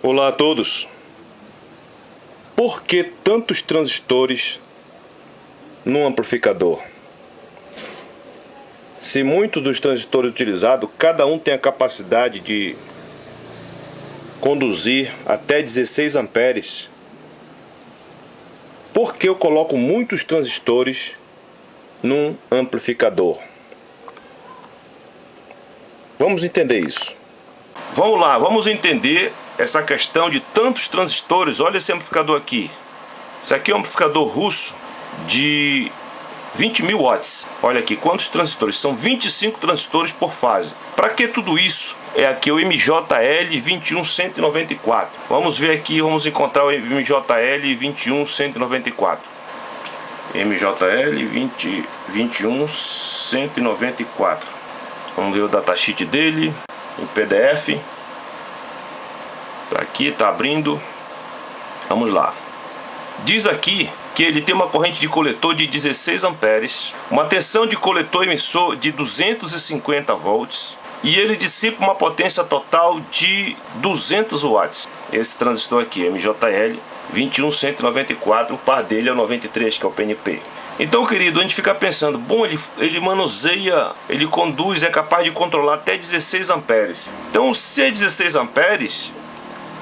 Olá a todos. Por que tantos transistores num amplificador? Se muitos dos transistores utilizados, cada um tem a capacidade de conduzir até 16 amperes, por que eu coloco muitos transistores num amplificador? Vamos entender isso. Vamos lá, vamos entender essa questão de tantos transistores. Olha esse amplificador aqui. Esse aqui é um amplificador russo de 20.000 watts. Olha aqui quantos transistores. São 25 transistores por fase. Para que tudo isso? É aqui o MJL 21194. Vamos ver aqui, vamos encontrar o MJL 21194. MJL 21194. Vamos ver o datasheet dele em PDF. Tá aqui, tá abrindo. Vamos lá. Diz aqui que ele tem uma corrente de coletor de 16 amperes, uma tensão de coletor emissor de 250 volts e ele dissipa uma potência total de 200 watts. Esse transistor aqui, MJL 21194, o par dele é o 93, que é o PNP. Então, querido, a gente fica pensando, bom, ele manuseia, ele conduz, é capaz de controlar até 16 amperes. Então, se é 16 amperes,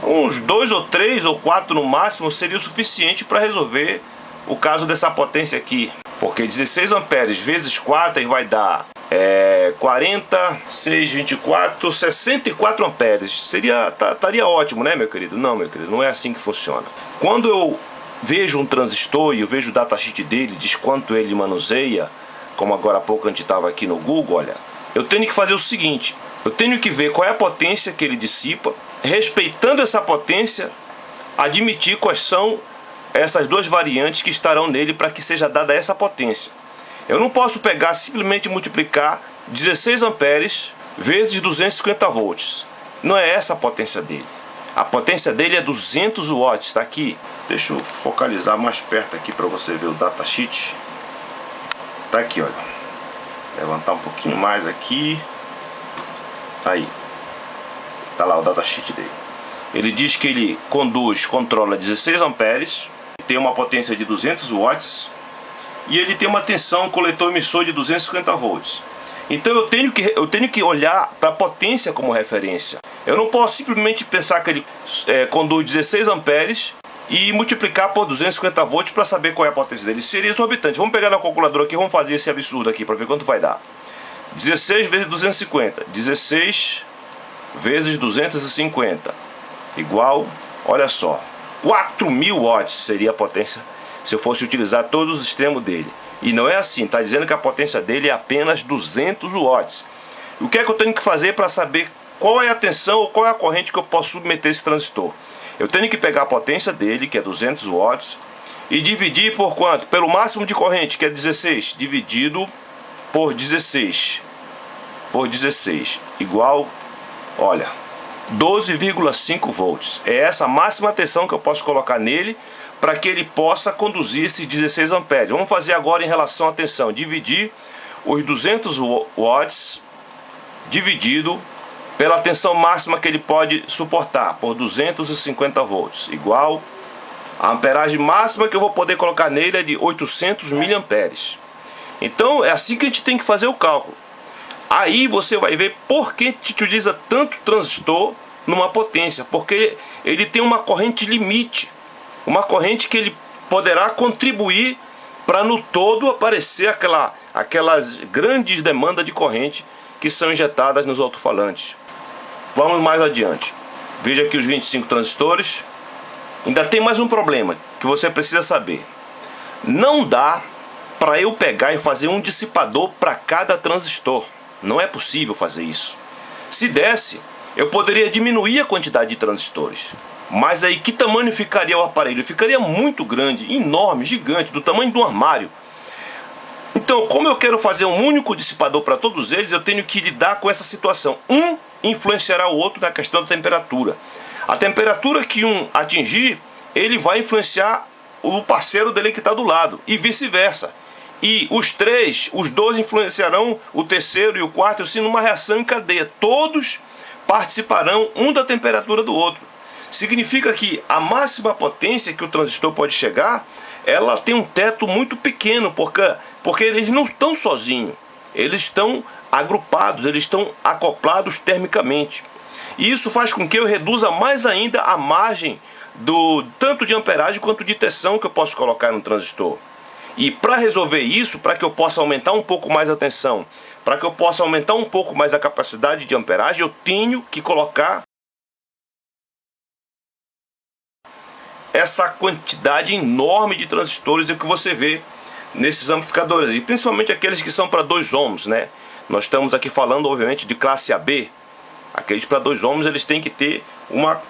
uns 2 ou 3 ou 4 no máximo seria o suficiente para resolver o caso dessa potência aqui. Porque 16 amperes vezes 4 aí vai dar 40, 6, 24, 64 amperes. Estaria ótimo, né, meu querido? Não, meu querido, não é assim que funciona. Quando eu vejo um transistor e eu vejo o datasheet dele, diz quanto ele manuseia, como agora há pouco a gente estava aqui no Google, olha, eu tenho que fazer o seguinte, eu tenho que ver qual é a potência que ele dissipa, respeitando essa potência, admitir quais são essas duas variantes que estarão nele para que seja dada essa potência. Eu não posso pegar simplesmente multiplicar 16 amperes vezes 250 volts. Não é essa a potência dele. A potência dele é 200 watts, está aqui. Deixa eu focalizar mais perto aqui para você ver o datasheet. Está aqui, olha. Levantar um pouquinho mais aqui. Aí. Está lá o datasheet dele. Ele diz que ele controla 16 amperes, tem uma potência de 200 watts e ele tem uma tensão coletor emissor de 250 volts. Então eu tenho que olhar para a potência como referência. Eu não posso simplesmente pensar que ele conduz 16 amperes e multiplicar por 250 volts para saber qual é a potência dele. Seria exorbitante. Vamos pegar na calculadora aqui, vamos fazer esse absurdo aqui para ver quanto vai dar. 16 vezes 250. 16 vezes 250 igual, olha só, 4.000 watts seria a potência se eu fosse utilizar todos os extremos dele. E não é assim, está dizendo que a potência dele é apenas 200 watts. O que é que eu tenho que fazer para saber qual é a tensão ou qual é a corrente que eu posso submeter esse transistor? Eu tenho que pegar a potência dele, que é 200 watts, e dividir por quanto? Pelo máximo de corrente, que é 16, dividido por 16. Por 16, igual, olha, 12,5 volts. É essa a máxima tensão que eu posso colocar nele para que ele possa conduzir esses 16 amperes. Vamos fazer agora em relação à tensão. Dividir os 200 watts dividido pela tensão máxima que ele pode suportar, por 250 volts. Igual, a amperagem máxima que eu vou poder colocar nele é de 800 miliamperes. Então é assim que a gente tem que fazer o cálculo. Aí você vai ver por que te utiliza tanto transistor numa potência. Porque ele tem uma corrente limite. Uma corrente que ele poderá contribuir para no todo aparecer aquelas grandes demandas de corrente que são injetadas nos alto-falantes. Vamos mais adiante. Veja aqui os 25 transistores. Ainda tem mais um problema que você precisa saber. Não dá para eu pegar e fazer um dissipador para cada transistor. Não é possível fazer isso. Se desse, eu poderia diminuir a quantidade de transistores. Mas aí que tamanho ficaria o aparelho? Ficaria muito grande, enorme, gigante, do tamanho de um armário. Então, como eu quero fazer um único dissipador para todos eles, eu tenho que lidar com essa situação. Um influenciará o outro na questão da temperatura. A temperatura que um atingir, ele vai influenciar o parceiro dele que está do lado. E vice-versa. E os dois influenciarão o terceiro e o quarto, assim, numa reação em cadeia. Todos participarão um da temperatura do outro. significa que a máxima potência que o transistor pode chegar, ela tem um teto muito pequeno, porque eles não estão sozinhos, eles estão agrupados, eles estão acoplados termicamente. E isso faz com que eu reduza mais ainda a margem tanto de amperagem quanto de tensão que eu posso colocar no transistor. E para resolver isso, para que eu possa aumentar um pouco mais a tensão, para que eu possa aumentar um pouco mais a capacidade de amperagem, eu tenho que colocar essa quantidade enorme de transistores que você vê nesses amplificadores, e principalmente aqueles que são para 2 ohms, né? Nós estamos aqui falando, obviamente, de classe AB. Aqueles para 2 ohms, eles têm que ter uma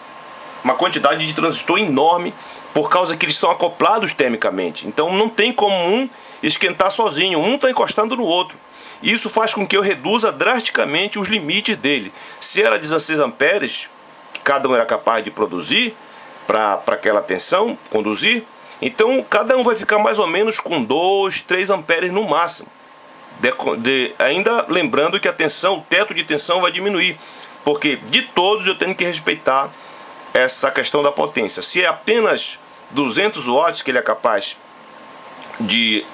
quantidade de transistor enorme, por causa que eles são acoplados termicamente. Então não tem como um esquentar sozinho, um está encostando no outro. Isso faz com que eu reduza drasticamente os limites dele. Se era 16 amperes, que cada um era capaz de produzir para aquela tensão, conduzir, então cada um vai ficar mais ou menos com 2, 3 amperes no máximo. Ainda lembrando que a tensão, o teto de tensão vai diminuir, porque de todos eu tenho que respeitar essa questão da potência. Se é apenas 200 watts que ele é capaz de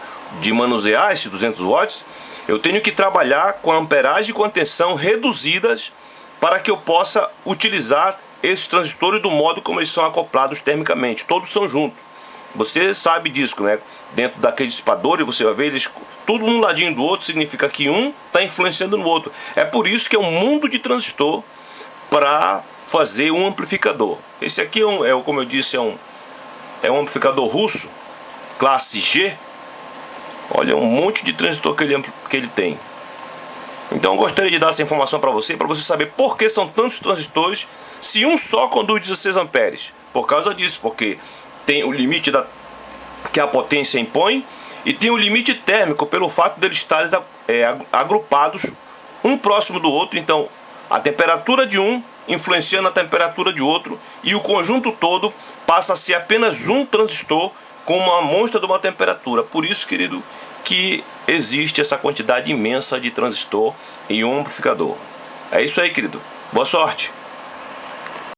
manusear esses 200 watts, eu tenho que trabalhar com a amperagem e com a tensão reduzidas para que eu possa utilizar esses transistores do modo como eles são acoplados termicamente. Todos são juntos. Você sabe disso, né? Dentro daquele dissipador, você vai ver eles tudo um ladinho do outro, significa que um está influenciando no outro. É por isso que é um mundo de transistor para fazer um amplificador. Esse aqui como eu disse, é um amplificador russo, classe G. Olha um monte de transistor que ele tem. Então eu gostaria de dar essa informação para você saber por que são tantos transistores se um só conduz 16 amperes. Por causa disso, porque tem o limite que a potência impõe e tem o limite térmico pelo fato deles estarem agrupados um próximo do outro. Então a temperatura de um influencia na temperatura de outro e o conjunto todo passa a ser apenas um transistor com uma amostra de uma temperatura. Por isso, querido, que existe essa quantidade imensa de transistor em um amplificador. É isso aí, querido. Boa sorte!